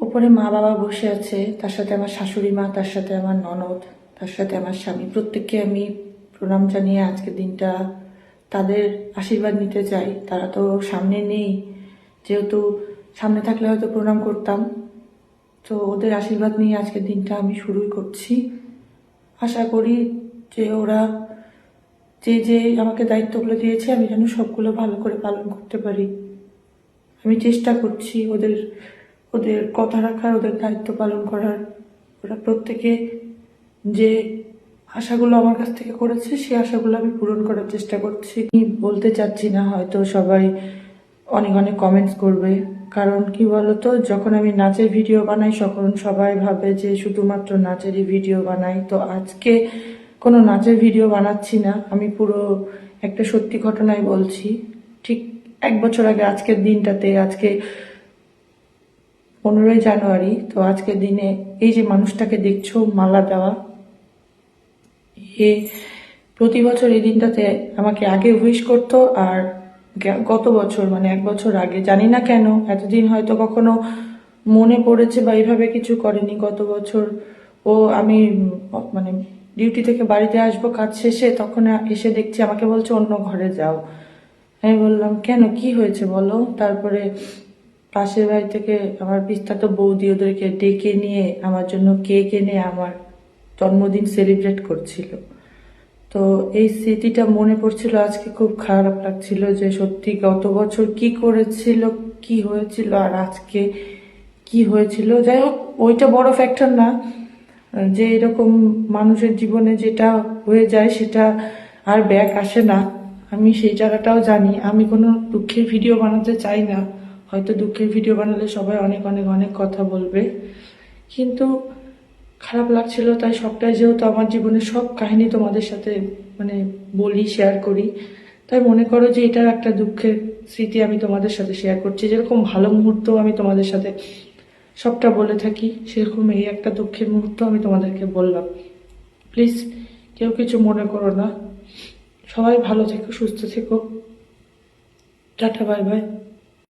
উপরে মা বাবা বসে আছে, তার সাথে আমার শাশুড়ি মা, তার সাথে আমার ননদ, তার সাথে আমার স্বামী। প্রত্যেককে আমি প্রণাম জানিয়ে আজকের দিনটা তাদের আশীর্বাদ নিতে চাই। তারা তো সামনে নেই, যেহেতু সামনে থাকলে হয়তো প্রণাম করতাম। তো ওদের আশীর্বাদ নিয়ে আজকের দিনটা আমি শুরুই করছি। আশা করি যে ওরা যে যে আমাকে দায়িত্বগুলো দিয়েছে আমি যেন সবগুলো ভালো করে পালন করতে পারি। আমি চেষ্টা করছি ওদের ওদের কথা রাখার, ওদের দায়িত্ব পালন করার। ওরা প্রত্যেকে যে আশাগুলো আমার কাছ থেকে করেছে সেই আশাগুলো আমি পূরণ করার চেষ্টা করছি। আমি বলতে চাচ্ছি না, হয়তো সবাই অনেক অনেক কমেন্টস করবে। কারণ কি বলতো, যখন আমি নাচের ভিডিও বানাই তখন সবাই ভাবে যে শুধুমাত্র নাচেরই ভিডিও বানাই। তো আজকে কোনো নাচের ভিডিও বানাচ্ছি না, আমি পুরো একটা সত্যি ঘটনাই বলছি। ঠিক 1 বছর আগে আজকের দিনটাতে, আজকে 15ই জানুয়ারি, তো আজকের দিনে এই যে মানুষটাকে দেখছো মালা দেওয়া, এ প্রতি বছর এই দিনটাতে আমাকে আগে উইশ করতো। আর গত বছর মানে 1 বছর আগে, জানি না কেন এতদিন হয়তো কখনো মনে পড়েছে বা এইভাবে কিছু করেনি। গত বছর আমি মানে ডিউটি থেকে বাড়িতে আসবো কাজ শেষে, তখন এসে দেখছি আমাকে বলছে অন্য ঘরে যাও। আমি বললাম কেন, কি হয়েছে বলো। তারপরে পাশের বাড়ি থেকে আমার পিস্তাতো বৌদি ওদেরকে ডেকে নিয়ে আমার জন্য কেক এনে আমার জন্মদিন সেলিব্রেট করছিল। তো এই স্মৃতিটা মনে পড়ছিল আজকে, খুব খারাপ লাগছিল যে সত্যি গত বছর কি করেছিল, কি হয়েছিল, আর আজকে কি হয়েছিল। যাই হোক, ওইটা বড় ফ্যাক্টর না, যে এরকম মানুষের জীবনে যেটা হয়ে যায় সেটা আর ব্যাক আসে না। আমি সেই জায়গাটাও জানি। আমি কোনো দুঃখের ভিডিও বানাতে চাই না, হয়তো দুঃখের ভিডিও বানালে সবাই অনেক অনেক অনেক কথা বলবে, কিন্তু খারাপ লাগছিল। তাই সবটাই, যেহেতু আমার জীবনের সব কাহিনী তোমাদের সাথে মানে বলি, শেয়ার করি, তাই মনে করো যে এটা একটা দুঃখের স্মৃতি আমি তোমাদের সাথে শেয়ার করছি। যেরকম ভালো মুহূর্ত আমি তোমাদের সাথে সবটা বলে থাকি, সেরকম এই একটা দুঃখের মুহূর্ত আমি তোমাদেরকে বললাম। প্লিজ কেউ কিছু মনে করো না। সবাই ভালো থেকো, সুস্থ থেকো। Tata, bye bye.